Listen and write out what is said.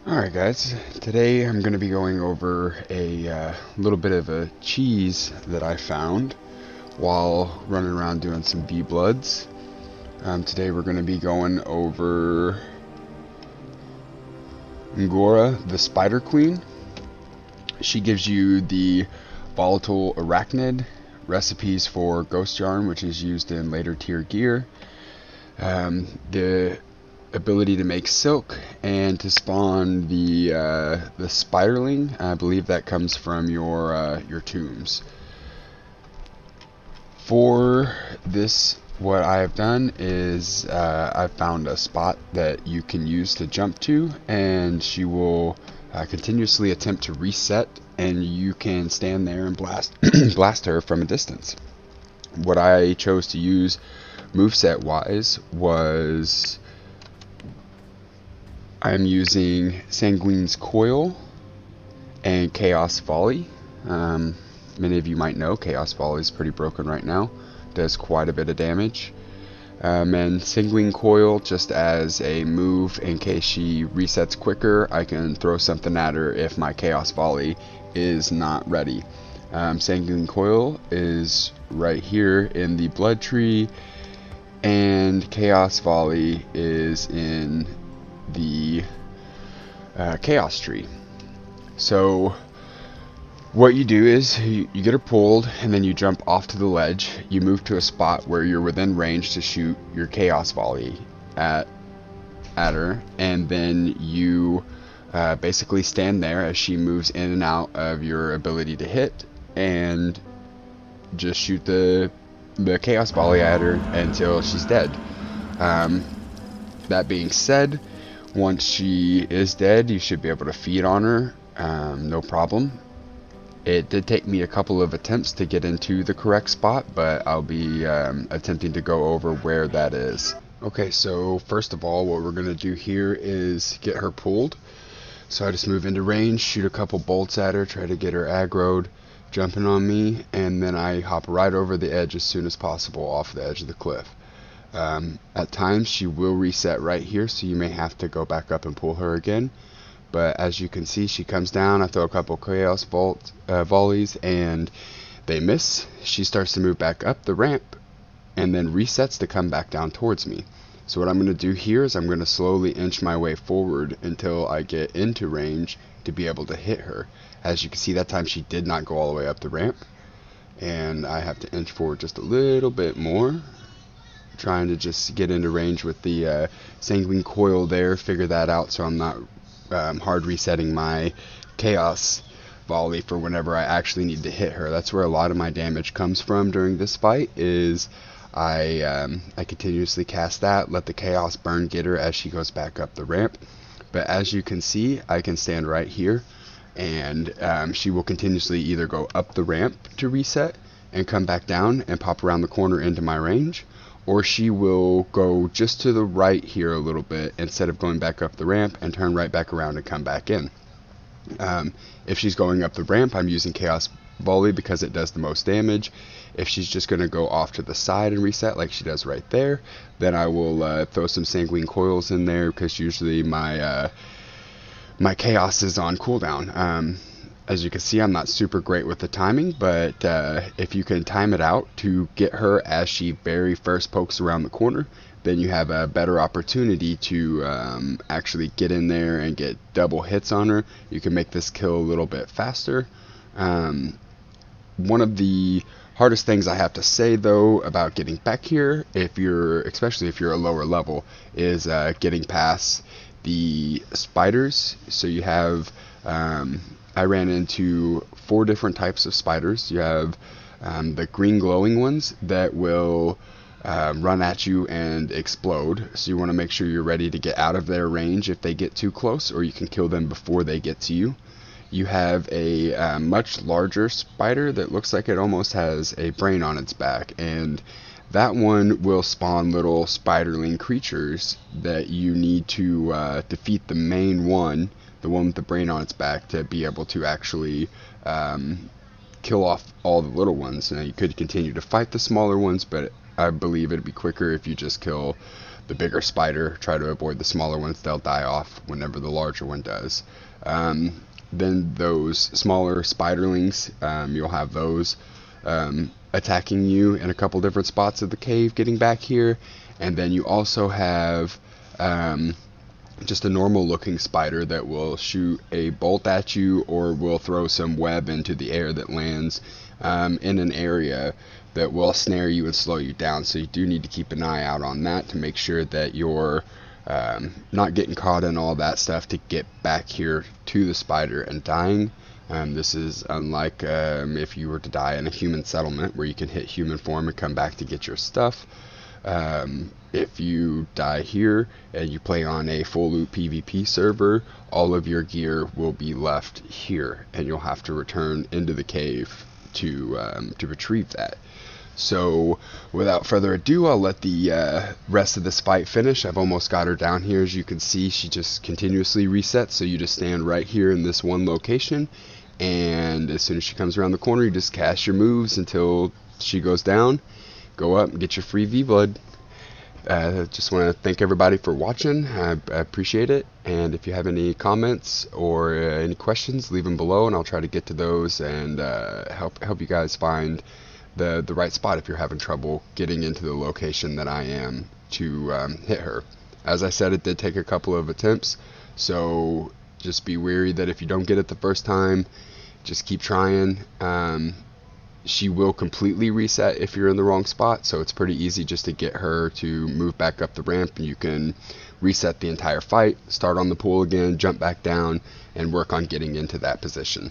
Alright guys, today I'm going to be going over a little bit of a cheese that I found while running around doing some V-Bloods. Today we're going to be going over Ungora, the Spider Queen. She gives you the volatile arachnid, recipes for ghost yarn, which is used in later tier gear, the ability to make silk, and to spawn the spiderling. I believe that comes from your tombs. For this, what I have done is I found a spot that you can use to jump to, and she will continuously attempt to reset, and you can stand there and blast blast her from a distance. What I chose to use moveset wise was I'm using Sanguine's Coil and Chaos Volley. Many of you might know Chaos Volley is pretty broken right now, does quite a bit of damage. And Sanguine Coil, just as a move in case she resets quicker, I can throw something at her if my Chaos Volley is not ready. Sanguine Coil is right here in the Blood Tree, and Chaos Volley is in the Chaos Tree. So what you do is you get her pulled, and then you jump off to the ledge. You move to a spot where you're within range to shoot your Chaos Volley at her, and then you basically stand there as she moves in and out of your ability to hit, and just shoot the Chaos Volley at her until she's dead. That being said, once she is dead, you should be able to feed on her, no problem. It did take me a couple of attempts to get into the correct spot, but I'll be attempting to go over where that is. Okay, so first of all, what we're going to do here is get her pulled. So I just move into range, shoot a couple bolts at her, try to get her aggroed, jumping on me, and then I hop right over the edge as soon as possible off the edge of the cliff. At times she will reset right here, so you may have to go back up and pull her again. But as you can see, she comes down, I throw a couple Chaos Volleys, and they miss. She starts to move back up the ramp, and then resets to come back down towards me. So what I'm going to do here is I'm going to slowly inch my way forward until I get into range to be able to hit her. As you can see, that time she did not go all the way up the ramp, and I have to inch forward just a little bit more, trying to just get into range with the Sanguine Coil there, figure that out so I'm not hard resetting my Chaos Volley for whenever I actually need to hit her. That's where a lot of my damage comes from during this fight, is I continuously cast that, let the Chaos Burn get her as she goes back up the ramp. But as you can see, I can stand right here, and she will continuously either go up the ramp to reset and come back down and pop around the corner into my range, or she will go just to the right here a little bit instead of going back up the ramp and turn right back around and come back in. If she's going up the ramp, I'm using Chaos Volley because it does the most damage. If she's just going to go off to the side and reset like she does right there, then I will throw some Sanguine Coils in there, because usually my Chaos is on cooldown. As you can see, I'm not super great with the timing, but if you can time it out to get her as she very first pokes around the corner, then you have a better opportunity to actually get in there and get double hits on her. You can make this kill a little bit faster. One of the hardest things I have to say, though, about getting back here, especially if you're a lower level, is getting past the spiders. So you have I ran into 4 different types of spiders. You have the green glowing ones that will run at you and explode. So you want to make sure you're ready to get out of their range if they get too close, or you can kill them before they get to you. You have a much larger spider that looks like it almost has a brain on its back, and that one will spawn little spiderling creatures that you need to defeat the main one, the one with the brain on its back, to be able to actually kill off all the little ones. Now, you could continue to fight the smaller ones, but I believe it'd be quicker if you just kill the bigger spider. Try to avoid the smaller ones. They'll die off whenever the larger one does. Then those smaller spiderlings, you'll have those attacking you in a couple different spots of the cave getting back here. And then you also have just a normal looking spider that will shoot a bolt at you, or will throw some web into the air that lands in an area that will snare you and slow you down. So you do need to keep an eye out on that to make sure that you're not getting caught in all that stuff to get back here to the spider and dying. This is unlike if you were to die in a human settlement where you can hit human form and come back to get your stuff. If you die here and you play on a full loot PvP server, all of your gear will be left here, and you'll have to return into the cave to retrieve that. So without further ado, I'll let the rest of this fight finish. I've almost got her down here. As you can see, she just continuously resets, so you just stand right here in this one location, and as soon as she comes around the corner, you just cast your moves until she goes down. Go up and get your free V-Blood. Just want to thank everybody for watching. I appreciate it. And if you have any comments or any questions, leave them below, and I'll try to get to those and help you guys find the right spot if you're having trouble getting into the location that I am to hit her. As I said, it did take a couple of attempts, so just be wary that if you don't get it the first time, just keep trying. She will completely reset if you're in the wrong spot, so it's pretty easy just to get her to move back up the ramp, and you can reset the entire fight, start on the pool again, jump back down, and work on getting into that position.